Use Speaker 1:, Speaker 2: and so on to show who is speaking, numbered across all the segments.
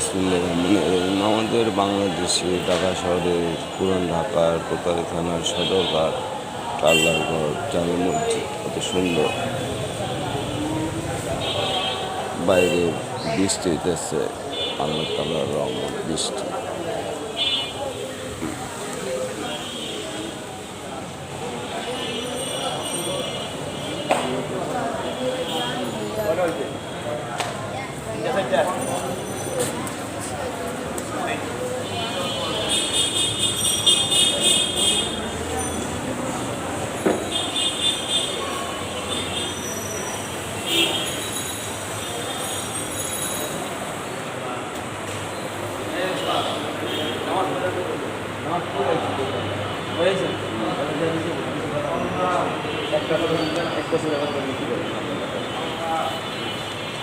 Speaker 1: বিসমিল্লাহির রহমানির রহিম। আমাদের বাংলাদেশে ঢাকা শহরের পুরান ঢাকার কোতোয়ালি থানার সদরঘাট আল্লাহর জামে মসজিদ কত সুন্দর। বাইরে বৃষ্টি হইতেছে, আল্লাহ তাআলার রহমত বৃষ্টি।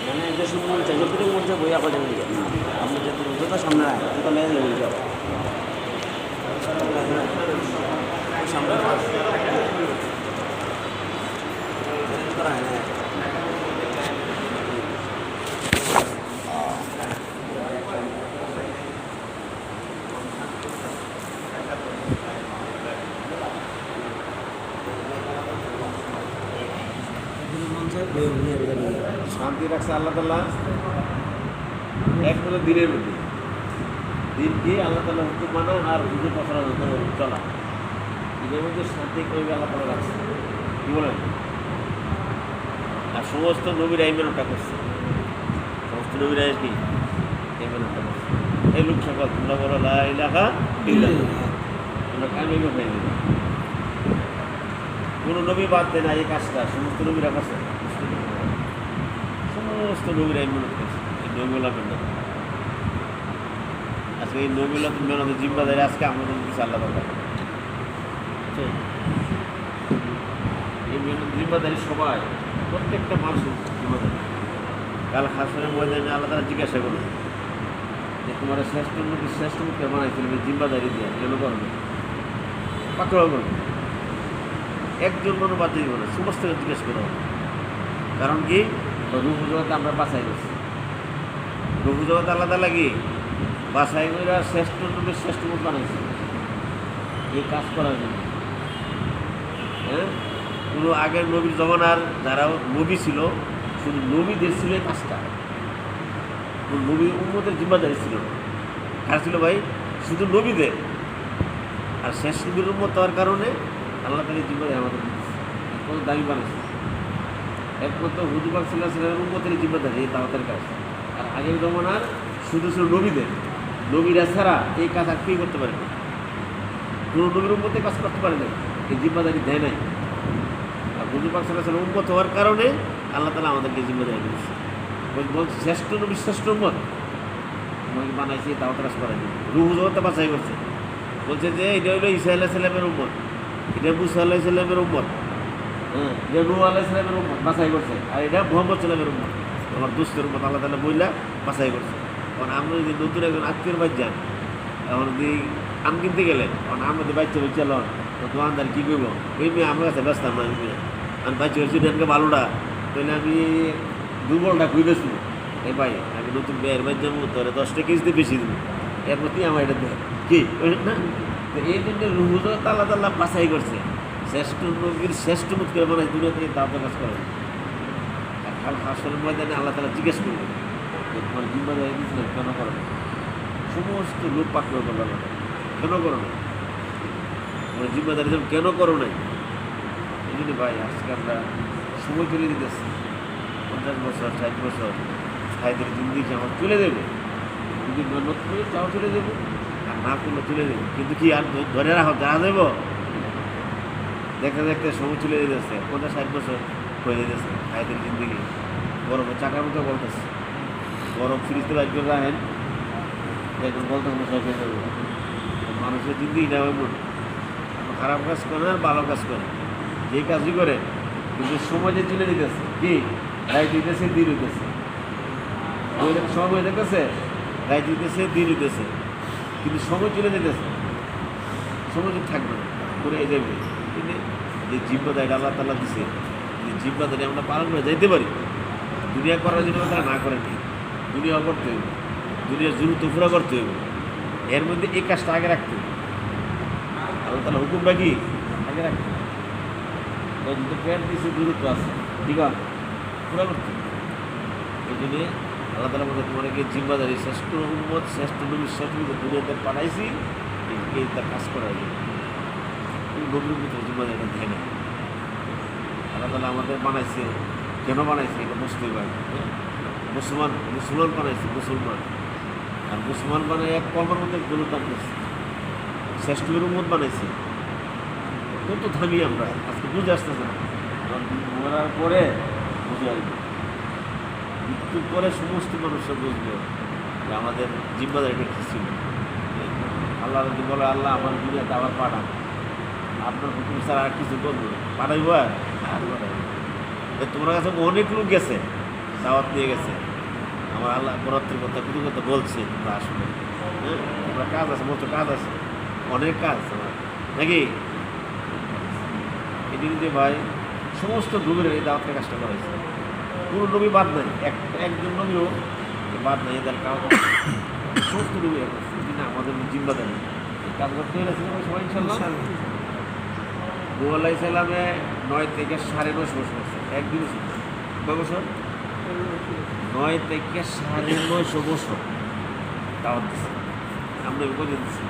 Speaker 2: মানে যে সময় মন চাই যতটুকু মন চাই বই আবার যাবেন আপনি যত সামনে আয় তত মেয়ে যাবেন যাব সামনে করা হয় না।
Speaker 3: শান্তি রাখছে আল্লাহ তাআলা এক হলো দিনের মধ্যে। দিন কি আল্লাহ তাআলা হুকুম মানা আর হুকুম পাথর চলা, দিনের মধ্যে শান্তি করবে আল্লাহ তাআলা রাখছে। কি বলেন? আর সমস্ত নবীরা এই মেনটা করছে, সমস্ত নবীরা কি এই মেনটা করছে। এই লোক সকল তোমরা বলো লা ইলাহা ইল্লাল্লাহ, তোমরা কামিয়াবি হয়ে যাবে। কোনো নবী বাদ দেয় না এই কাজটা, সমস্ত নবীরা করছে, সমস্ত নবীরা এই মেহনত করছে। এই নবীগুলা মেহনত আজকে এই নবীগুলা মেহনতের জিম্মাদারি আজকে আমাদের কিছু আল্লাহ দরকার। এই মেহনত জিম্মাদারি সবাই, প্রত্যেকটা মানুষের জিম্মাদারি। কাল হাসরের ময়দানে আল্লাহ তাআলা জিজ্ঞাসা করলো যে তোমার শ্রেষ্ঠ নবী শ্রেষ্ঠ মুখে বানাইছিল এই জিম্মাদারি দিয়ে কেন করবে? পাকড়াও করবে, একজন মনে বাদ দিব না, সমস্ত জিজ্ঞেস করা হবে। কারণ কি রূপ জগতে আমরা বাছাই করছি, রূপ জগতে আল্লাহ তাআলা কি বাছাই করে শ্রেষ্ঠ নবীর শ্রেষ্ঠ মুখ বানাইছে এই কাজ করার জন্য। হ্যাঁ, কোনো আগের নবীর জমানার যারা নবী ছিল, শুধু নবীদের ছিল এই কাজটা, কোনো নবীর উম্মতের জিম্মাদারি ছিল না। কার ছিল ভাই? শুধু নবীদের। আর শেষ নবীর উম্মত হওয়ার কারণে আল্লাহ তাআলা জিম্মাদারি আমাদের কত দামি বানাইছে। একমাত্র হুজুর পাক সাল্লাল্লাহু আলাইহি ওয়াসাল্লামের উম্মতের জিম্মাদারি এই দাওয়াতের কাজ। আর আগের জমানার শুধু ছিল নবীদের, নবীরা ছাড়া এই কাজ আর কেউ করতে পারে না, কোনো নবীর উম্মতের কাজ করতে পারে না, এই জিম্মাদারি দেয় নাই। আর হুজুর পাক সাল্লাল্লাহু আলাইহি ওয়াসাল্লাম উম্মত হওয়ার কারণে আল্লাহ তাআলা আমাদেরকে জিম্মাদারি দিয়েছে। বলছে শ্রেষ্ঠ নবী শ্রেষ্ঠ উম্মত আমাকে বানাইছে এই দাওয়াতের কাজ করার জন্য। রূহ জগতে বাছাই করছে, বলছে যে এটা হলো ঈসা আলাইহিস সালামের উম্মত, এটা মুসা আলাইহিস সালামের উম্মত, হ্যাঁ, এটা নূহ আলাইহিস সালামের উম্মত বাছাই করছে, আর এটা মুহাম্মদ সাল্লামের উম্মত, আমার দোস্তের উম্মত আল্লাহ তাআলা বইলা বাছাই করছে। কারণ আমরা যদি নতুন একজন আত্মীয়র বাড়ি যান, এখন যদি আম কিনতে গেলেন, কারণ আমাদের বাচ্চা বাচ্চা লন দোকানদার কী করবো, ওই মেয়ে আমার কাছে ব্যস্ত না, আমি বাচ্চা হয়েছি এনকে ভালোটা, তাহলে আমি দুর্বলটা খুঁজেছি, এই ভাই আমি নতুন মেয়ের বাড়ি যাবো, তোরে 10টা কেজিতে বেশি দেবো, এর প্রতি আমার এটা দেয় কি না। তো এই জন্য রুহুজত আল্লাহ তাআলা বাছাই করছে, শ্রেষ্ঠ নবীর শ্রেষ্ঠ মুখ করে বানায় দুনিয়া থেকে দাওয়াতের কাজ করে। আর কাল হাসরের ময়দানে আল্লাহ তাআলা জিজ্ঞেস করবে যে তোমার জিম্মাদারি দিয়েছিলেন কেন করো না? সমস্ত লোক পাকড়াও করলো আল্লাহ, কেন করো না? তোমার জিম্মাদারি কেন করো নাই? এই জন্য ভাই আজকে আমরা সময় চলে দিতেছি, 50 বছর 60 বছর ভাইদের জিন্দিগি আমার চলে দেবে, যদি মেহনত করে তাও চলে দেবো, আর না করলে চলে দেবো। কিন্তু কি আর ধরে রাখো দেখা দেবো? দেখতে দেখতে সময় চলে যেতেছে, 50-60 বছর হয়ে যেতেছে ভাইদের জিন্দিগি। গরমে চাকার মতো বলতেছে, গরম ফ্রিজতে বাইক করে রাখেন, এখন বলতে শেষ হয়ে যাবে। মানুষের জিন্দিগিটা এমন, খারাপ কাজ করে আর ভালো কাজ করে, যে কাজই করে কিন্তু সময় যে চলে দিতেছে, কি রাইট দিতেছে দিন হইতেছে, সময় দেখতেছে রাইট দিতেছে দিন হইতেছে, কিন্তু সময় চলে যেতেছে, সময় তো থাকবে না, করে যাবে। কিন্তু যে জিম্মাদারি আল্লাহ তাআলা দিছে, যে জিম্মাদারি আমরা পালন করে যাইতে পারি, দুনিয়া করার জন্য তারা না করেনি, দুনিয়া করতে হবে। দুনিয়ার জরুরত পুরো করতে হবে, এর মধ্যে এই কাজটা আগে রাখতে হবে। আল্লাহ তালা হুকুমটা কি আগে রাখতে হবে। তো যদি পেট দিচ্ছে দূরত্ব আছে, ঠিক আছে, পুরো করতে হবে। এই জন্যে আল্লাহ তালা মধ্যে তোমাকে জিম্মাদারি শ্রেষ্ঠ উম্মত, শ্রেষ্ঠ নবী, শ্রেষ্ঠ দুনিয়াতে পাঠাইছি, এই তার কাজ করা যায়। নবীর ভিতরে জিম্মাদারিটা দেয় না। আল্লাহ তালা আমাদের বানাইছে, কেন বানাইছে এটা বুঝতে পারি। মুসলমান বানাইছে, মুসলমান। আর মুসলমান বানাই এক কর্মের মধ্যে গরুর করছে, শ্রেষ্ঠের উম্মত বানাইছে। কত থামি আমরা আজকে বুঝে আসতেছে না, মরার পরে বুঝে আসবে, মৃত্যুর পরে সমস্ত মানুষরা বুঝবে যে আমাদের জিম্মাদারিটা কী ছিল। আল্লাহ যদি বলে আল্লাহ আমার দুনিয়াতে আবার পাঠান, আপনার হুকুম ছাড়া আর কিছু করবো পাঠাইব, আর পাঠাইব। তোমার কাছে অনেক লোক গেছে, দাওয়াত নিয়ে গেছে, আমার আল্লাহ বরাত্রের কথা কিছু কথা বলছে, তোমরা আসলে হ্যাঁ তোমরা কাজ আছে, মতো কাজ আছে, অনেক কাজ আমার নাকি। এটি যে ভাই সমস্ত নবীর এই দাওয়াতের কাজটা করা হয়েছে, কোনো নবী বাদ নাই, একজন নবীও বাদ নাই, এদের কাজ সমস্ত নবী না আমাদের জিম্মাদারি কাজ করতে হয়েছে সবাই ইনশাল্লাহ। নূহ আলাইহিস সালামে 9 থেকে 9.5 বছর করছে, একদিন কয় বছর? 9 থেকে 9.5 বছর দাওয়াত দিচ্ছে। আমরা বলে দিচ্ছি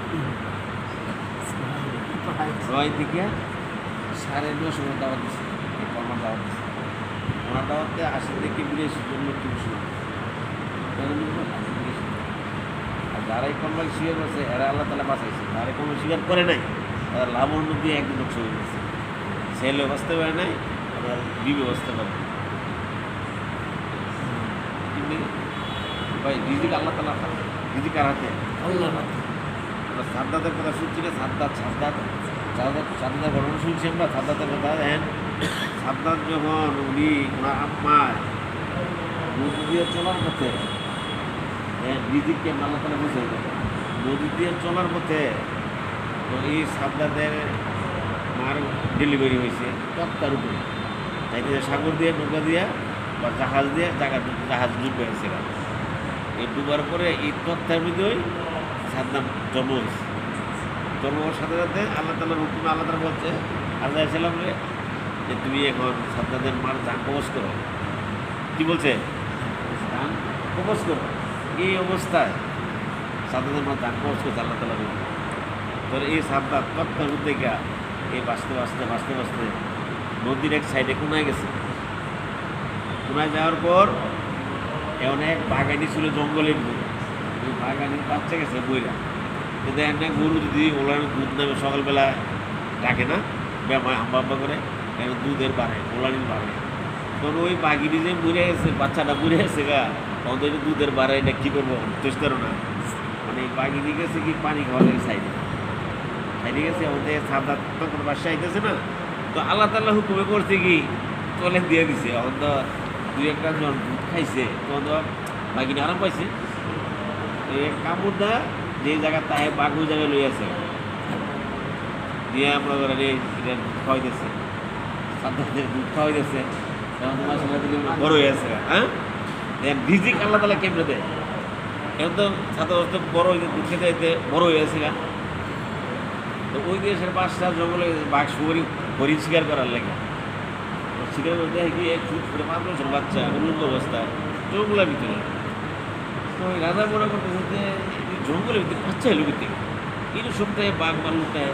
Speaker 3: 9 থেকে 9.5 বছর দাওয়াত দিচ্ছে, কর্মার দাওয়াত দিচ্ছে। ওনার দাওয়াতে 80 থেকে 82 জন লোক কিছু, আর যারাই কর্মাল স্বীকার করছে এরা আল্লাহ তালা বাঁচাইছে, যারাই কর্মাল স্বীকার করে নাই তারা লাভ উন্নত দিয়ে একদিন লোক চলে গেছে। ছেলে বাঁচতে পারে নাই, আবার বিবে বাঁচতে পারে। কিন্তু ভাই রিজিক আল্লাহ তালা হাতে, রিজিক কার হাতে?
Speaker 2: আল্লাহ।
Speaker 3: আমরা সাদ্দাতের কথা শুনছি না, সাদ্দাতের ঘটনা শুনছি আমরা, সাদ্দাতের কথা। হ্যাঁ, সাদ্দাত যখন উনি ওনার আম্মায় নদী দিয়ে চলার পথে, হ্যাঁ রিজিককে আল্লাহ তালা বুঝে দেয়, নদী দিয়ে চলার পথে তো এই সাদ্দাতের মার ডেলিভারি হয়েছে তত্তার উপরে, তাই সাগর দিয়ে নৌকা দিয়া বা জাহাজ দিয়ে জাহাজ ডুবে হয়েছে। এই ডুবার পরে এই তত্তার মধ্যেই সাদ্দাম জন্ম হয়েছে। জন্ম হওয়ার সাথে সাথে আল্লাহ তালার হুকুমে আল্লাহ তালা বলছে আল্লাহ সাল্লামরে যে তুমি এখন সাদ্দাতের মার জান কবজ করো। কী বলছে? জান কবজ করো। এই অবস্থায় সাদ্দাতের মার জান কবজ করছে আল্লাহ তালা বলছে। তোর এই সাদ্দাত তত্তার মধ্যে গা এই বাঁচতে নদীর এক সাইডে কোনায় গেছে। কোনায় যাওয়ার পর এমন এক বাগানি ছিল জঙ্গলের গরু, ওই বাগানির বাচ্চা গেছে বইরা। তো দেখেন না গরু যদি ওলার দুধ নামে সকালবেলা ডাকে না, ব্যাপার হাম্বা করে এখন দুধের বাড়ে, ওলানির বাড়ে। তখন ওই বাঘিনি যে মরে গেছে, বাচ্চাটা মরে গেছে গা, তখন তো দুধের বাড়ে, এটা কী করবো চেষ্টা না। মানে এই বাঘিনি গেছে কি পানি খাওয়া লাগে সাইডে গেছে, আমাদের সাদ্দাত তখন বাসায় আইতেছে না, তো আল্লাহ তাল্লাহ হুকুমে করছে কি তলে দিয়ে দিছে। এখন তো 2-1টা জন দুধ খাইছে, তখন তো বাঘিনী আরাম পাইছে। কামড়দা যে জায়গা তাহে বাঘ ওই জায়গায় লই আছে দিয়ে আমরা দুধ খাওয়াইতেছে, সাদ্দাতের দুধ খাওয়াইতেছে, তখন মাসাল্লাহ দিলে বড় হয়ে আছে। হ্যাঁ, রিজিক আল্লাহ তালা কেমনে দেয়। এখন তো সাদ্দাত বড় হয়েছে, দুধ খেতে যেতে বড় হয়ে আছে গা। তো ওই দেশের বাচ্চা জঙ্গলে বাঘ হরিণ শিকার করার লাগে, শিকার করতে কি এক ফুট করে 5 বছর বাচ্চা অনুন্দ অবস্থায় জঙ্গলের ভিতরে। তো ওই রাজা মনে করতেছে যে জঙ্গলের ভিতরে বাচ্চা এলো ভিতরে কিন্তু সপ্তাহে বাঘ মাল্লুটায়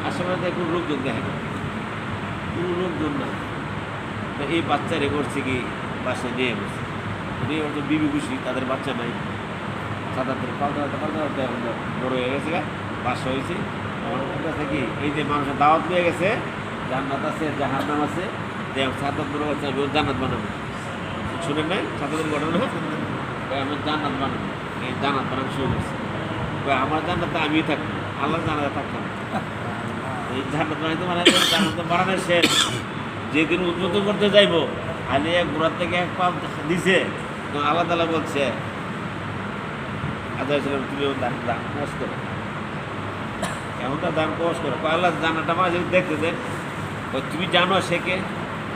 Speaker 3: আশেপাশে কোনো লোকজন দেখে না, কোনো লোকজন না। তো এই বাচ্চারে করছে কি বাসায় নিয়ে বসছে, নিয়ে বলছে বিবি খুশি, তাদের বাচ্চা নাই। সাদাতের পাল্টা বড় হয়ে গেছে গা, বাসা হয়েছে। আমার কাছে কি এই যে মানুষের দাওয়াত নিয়ে গেছে, জান্নাত আছে জাহান্নাম আছে, যে সাদাত মনে করছে আমি জান্নাত বানাবো। শুনেন নাই সাদাতের ঘটনা? আমি জান্নাত বানাবো, এই জান্নাত বানানো শুরু করছে। আমার জান্নাতে আমিই থাকবো, আল্লাহ জান্নাতে থাকতাম। এই জান্নাত বানাইতে জান্নাত বানানো শেষ, যেদিন উদ্বোধন করতে যাইবো আলি এক গোড়ার থেকে এক পা দিছে, আল্লাহ তালা বলছে আদায় তুমি দান কষ্ট করো, এমনটা দান কষ্ট করো। আল্লাহ জানাটা মাঝে দেখতে দেন, তুমি জানো সে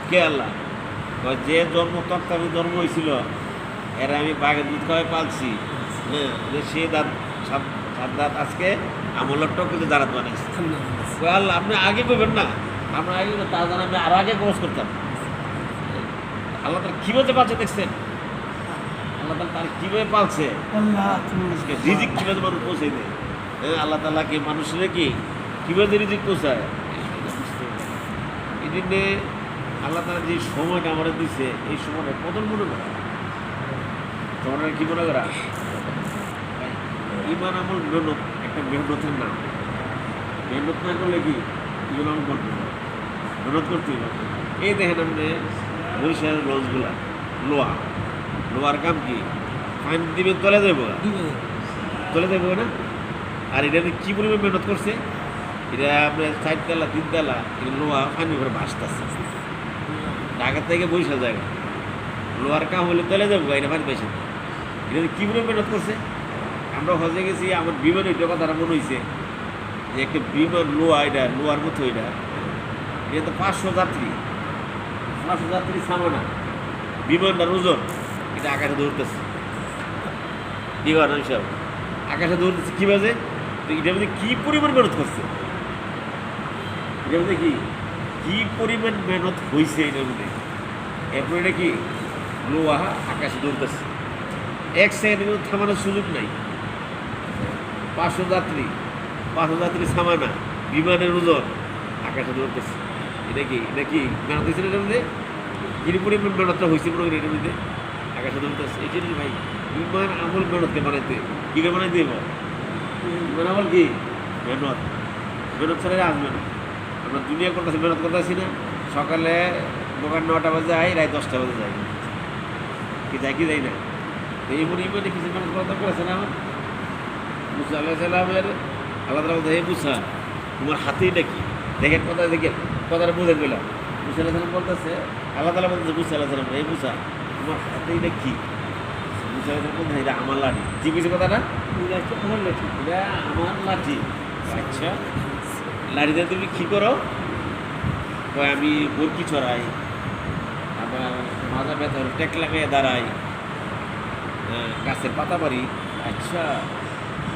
Speaker 3: কে আল্লাহ? যে জন্ম তত্ত্বাবধানে জন্ম হয়েছিল এরা আমি বাঘের দুধ খাওয়াই পালছি, হ্যাঁ, যে সে দাঁত সাত দাঁত আজকে আমলের টক কিন্তু দাঁড়াত বানাইছে। কই আল্লাহ আপনি আগে করবেন না, আমরা আগে তা জানা আমি আরো আগে খরচ করতাম। আল্লাহ তার কীভাবে পালছে দেখছেন, আল্লাহ তালা তার কীভাবে পালছে, আজকে রিজিক কীভাবে মানুষ পৌঁছে দেয়। হ্যাঁ, আল্লাহ তালা কি মানুষের কি কীভাবে রিজিক পৌঁছায়, এই জন্যে আল্লাহ তালা যে সময়টা আমরা দিচ্ছে এই সময়টা কত মনে করা, তোমার কি মনে করা ইমান আমল মেহনত, একটা মেহনতের নাম। মেহনত না করলে কি ইমান আমল করতে হবে, মেহনত করতে হবে। এই দেখেন আপনি বরিশালের লঞ্চগুলা, লোয়ার কাম কি ফাইন দিবেন তলে দেবো না, আর এটা কী পরিমাণ মেহনত করছে, এটা আপনার 4 তলা 3 তলা লোহা পানি করে ভাসতেছে ঢাকা থেকে বরিশাল জায়গা। লোহার কাম হলে তলে যাবো, এটা পানি পাইছে না, এটা কী পরিমাণ মেহনত করছে। আমরা হজে গেছি, আমার বিমান ওইটা কথাটা মনে হয়েছে যে একটা বিমান লোহার মতো এটা তো 500 যাত্রী সামানা বিমানটার ওজন এটা আকাশে দৌড়তেছে, বিমান হিসাব আকাশে দৌড়তেছে কী বাজে, তো এটার মধ্যে কী পরিমাণ মেহনত করছে, এটার মধ্যে কী পরিমাণ মেহনত হয়েছে এটার মধ্যে। এরপর এটা কি লোহা আকাশে দৌড়তেছে, 1 সেকেন্ডের মধ্যে থামানোর সুযোগ নাই। 500 যাত্রী সামানা বিমানের ওজন আকাশে দৌড়তেছে, এটা কি মেহনত হয়েছে এটার মধ্যে, কি পরিমাণ মেহনতটা হয়েছে মনে করি এটার মধ্যে, আকাশে দৌড়তেছে। এই জন্য ভাই ইমান আমল মেহনতকে বানাইতে কী করে বানাইতে দেব, ইমান আমল কি মেহনত ছাড়া আসবে না। আমরা দুনিয়া করতেছি, মেহনত করতেছি না, সকালে দোকান 9টা বাজে যাই, রাত 10টা বাজে যাই, কি যাই না। এই ইমানে কিছু মেহনত করা দরকার আছে না। আমার মুসা আল্লাহ সাল্লামের আল্লাহ তালা বলতে, হে মুসা তোমার হাতেই নাকি দেখেন কথাটা বুঝে পেলাম। মুসা আল্লাহ সাল্লাম বলতেছে, আল্লাহ তালা বলতেছে মুসা আল্লাহ সাল্লাম, হে মুসা তোমার হাতেই নাকি, মুসা আল্লাহ সাল্লাম বলতে এটা আমার লাঠি, জিজ্ঞেস কথাটা এটা আমার লাঠি। আচ্ছা লাঠিতে তুমি কী করো, আমি বরকি ছড়াই, আবার মাজা ব্যথা হলে টেক লাগাইয়া দাঁড়াই, গাছের পাতা পারি। আচ্ছা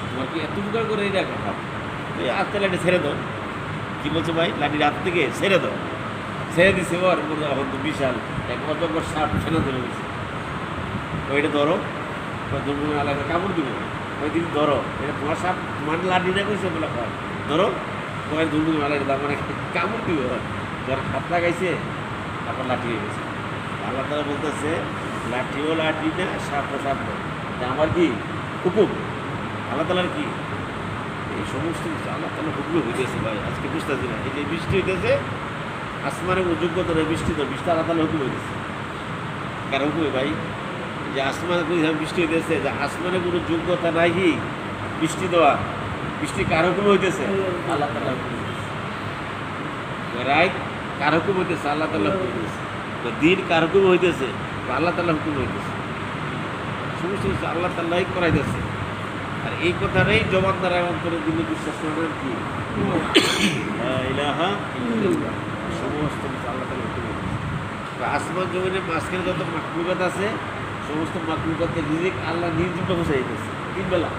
Speaker 3: তোমার কি এত উপকার করে এই রাখা, এই আস্তে লাঠি ছেড়ে দাও। কী বলছো ভাই, লাঠির হাত থেকে ছেড়ে দাও, ছেড়ে দিছে ওর এখন তো বিশাল এক অজগর সাপ ফেলে ধরে গেছে, ওইটা ধরো আলাদা কামড় দিব, ওই দিন ধরো এটা তোমার সাপ, তোমার লাঠি না করছে বলে ধরো তোমার দুর্বল আলাদা তার মানে কামড় দিব, ধর হাত লাগাইছে আপনার লাঠি হয়ে গেছে। আল্লাহ তারা বলতেছে লাঠিও লাঠি না, সাপও সাপ না, আমার কি হুকুম, আল্লাহ তালার কি এই সমস্ত কিছু আল্লাহ তালা হুকুম হইতেছে ভাই। আজকে বুঝতেছি না, এই যে বৃষ্টি হইতেছে আসমানের যোগ্যতা নেই, বৃষ্টি আল্লাহ তালা হুকুম হইতেছে। কার হুকুমে ভাই, যে আসমানে বৃষ্টি হইতেছে, যে আসমানে কোনো যোগ্যতা নাই কি বৃষ্টি দেওয়া, বৃষ্টি কার হুকুমে হইতেছে, আল্লাহ তালা হুকুম হইতেছে। রাইট কার হুকুম হইতেছে, আল্লাহ তালা হুকুম হইতেছে। দিন কার হুকুম হইতেছে, আল্লাহ তালা হুকুম হইতেছে। সমস্ত কিছু আল্লাহ তাল্লাহ করাইতেছে। আর এই কথাটাই জবান দ্বারা অন্তরে দিলে বিশ্বাস করেন কি ইলাহা ইল্লাল্লাহ, সমস্ত কিছু আল্লাহ তাআলা হুকুম হইতেছে। আসমান জমিনের মাঝখানে যত মাখলুকাত আছে, সমস্ত মাখলুকাতের রিজিক আল্লাহ নির্জীব বসাই দিতেছে 3 বেলা।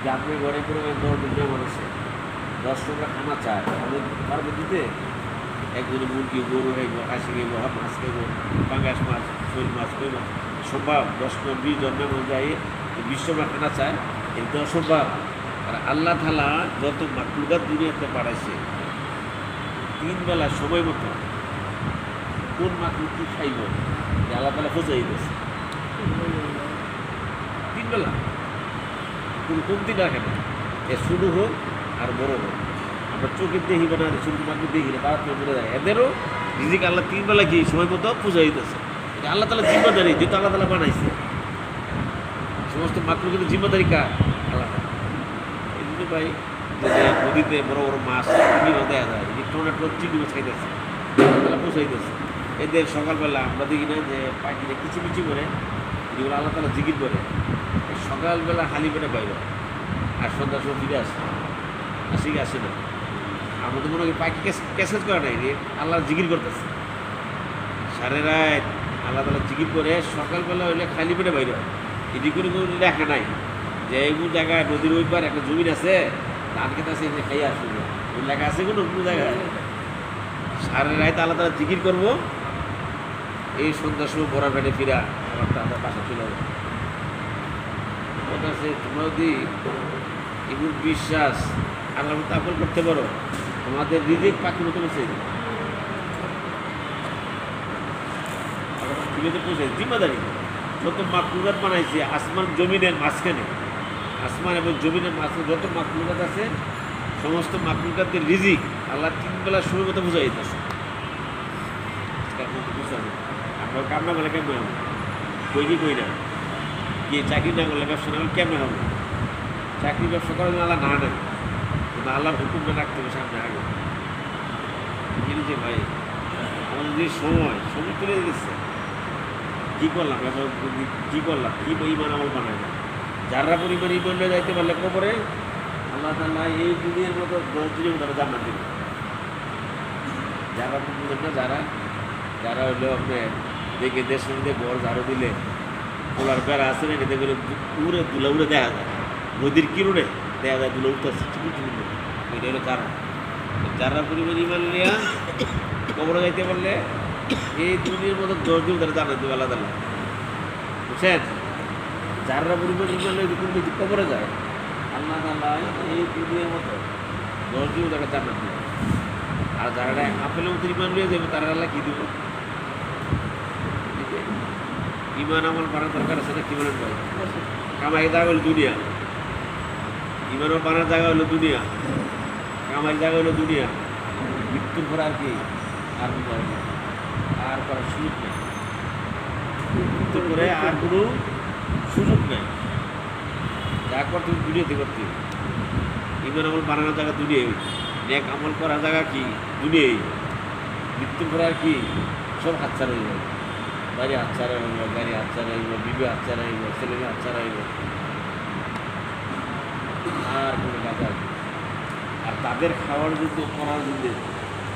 Speaker 3: যে আপনি ঘরে করে 10 দিন মানুষে 10 টাকা খানা চায়, আমাদের পারবে দিতে? একজনে মুরগি, গরু খাইব, খাসি খাইব, মাছ খাইব, পাঙ্গাস মাছ, শোল মাছ, কই মাছ, সম্ভব 10-20 জন মেহমান যায় 20 টাকা খানা চায়, এটা অসম্ভব। আর আল্লাহ তাআলা যত মাখলুকাত দুনিয়াতে পাঠাইছে 3 বেলা সময় মতো কোন মাখলুক কি খাইব আল্লাহ তাআলা বোঝাই দিয়েছে। 3 বেলা কোনো কমতি রাখে না, এ শুরু হোক আর বড় হোক। আমরা চোখের দেখিবে না, শুরু মাখলুক দেখি না, তারা চলে যায়। এদেরও রিজিক আল্লাহ 3 বেলা কি সময় মতো পূজা দিতেছে। এটা আল্লাহ তাআলা জিম্মাদারি, যেহেতু আল্লাহ তাআলা বানাইছে। সমস্ত মাখলুকের জিম্মাদারি কার? আল্লাহ। এই জন্য ভাই যে নদীতে বড় বড় মাছ চিংড়িও দেখা যায়, টমেটো চিংড়ি মাছ খাইতেছে, আল্লাহ তাআলা পৌঁছাইতেছে। এদের সকালবেলা আমরা দেখি না যে পাখিরা কিচিমিচি করে, যেগুলো আল্লাহ তাআলা জিকির করে, সকালবেলা খালি পেটে বাইরে আর সন্ধ্যার সময় ফিরে আসে না। আমরা তো মনে করি পাখি ক্যাসেজ করে নাই রে, আল্লাহ জিকির করতেছে। সারা রাত আল্লাহ তালা জিকির করে সকালবেলা হইলে খালি পেটে বাইরে হয়। এটি করে কোনো লেখা নাই যে এইগুলো জায়গায় নদীর ওই পার একটা জমিন আছে ধান খেতে আছে এখানে খাইয়ে আসবে, ওই লেখা আছে কোনো কোনো জায়গায়। সারা রাত আল্লাহ তালা জিকির করবো, এই সন্ধ্যার সময় বড় পেটে ফিরা আবার তাদের বাসা চলে যাবে। কথা আছে তোমরা যদি এগুলো বিশ্বাস আল্লাহ মতো আপন করতে পারো, তোমাদের রিজিক পাখির মতো বসে তুলে পৌঁছে জিম্মাদারি। যত মাকলুকাত বানাইছে আসমান জমিনের মাঝখানে, আসমান এবং জমিনের মাঝখানে যত মাকলুকাত আছে সমস্ত মাকলুকাতের রিজিক আল্লাহ 3 বেলা সময় মতো বুঝাই দিতেছে। আপনার কামনা বলে কেমন হবে, কই কি কই না, কি চাকরি না করলে ব্যবসা না করলে কেমন হবে? চাকরি ব্যবসা করার জন্য আল্লাহ না নেয়, কিন্তু আল্লাহর হুকুমটা রাখতে হবে সামনে আগে। কিন্তু যে ভাই আমাদের যে সময় তুলে দিচ্ছে, কী করলাম এখন, কী করলাম, কী ইমান আমল বানায় না। যারা পরিমাণ ইমান নিয়ে যাইতে পারলে কবরে আল্লাহ তাআলা এই দুনিয়ার মতো 10 দিনের মতো জান্নাত দিবে। যারা বুঝলেন না, যারা হইলো আপনার দেখে দেশের মধ্যে গড় ঝাড়ু দিলে পোলার বেড়া আছে না, এটাতে করে উড়ে দুলা উড়ে দেখা যায়, নদীর কিরণে দেখা যায় দুলা উঠতে আসছে, এটা হলো কারণ। যারা পরিমাণ ইমান নিয়ে কবরে যাইতে পারলে এই দুনিয়ার মতো 10 দিন তারা জান্নাত দিবে আল্লাহ তাআলা, বুঝছেন? যারা পরিমাণ ইমান নিয়ে যদি কবরে যায় আল্লাহ তাআলা এই দুনিয়ার মতো 10 দিন তারা জান্নাত দিবে। আর যারা আপেলের মতো ইমান নিয়ে যাবে তারা আল্লাহ কী দেবে? ইমান আমল বানার দরকার আছে না? কি বলেন ভাই? কামাই জায়গা হলো দুনিয়া, ইমান বানার জায়গা হলো দুনিয়া, কামাই জায়গা হলো দুনিয়া। মৃত্যুর পর আর কি আর আর করার সুযোগ নেই, মৃত্যুর পরে আর কোনো সুযোগ নেই। যা করতে দুনিয়াতে করতে, ইমান আমল বানানোর জায়গা দুনিয়ায়, নেক আমল করার জায়গা কি দুনিয়ায়। মৃত্যুর পরে আর কি সব হাতছাড়া হয়ে যাবে, বাড়ি হাতছাড়া হইব, গাড়ি হাতছাড়া হইব, বিবি হাতছাড়া হইব, ছেলেকে হাতছাড়া হইব, আর কোনো কাজ আর তাদের খাওয়ার জন্য করার জন্য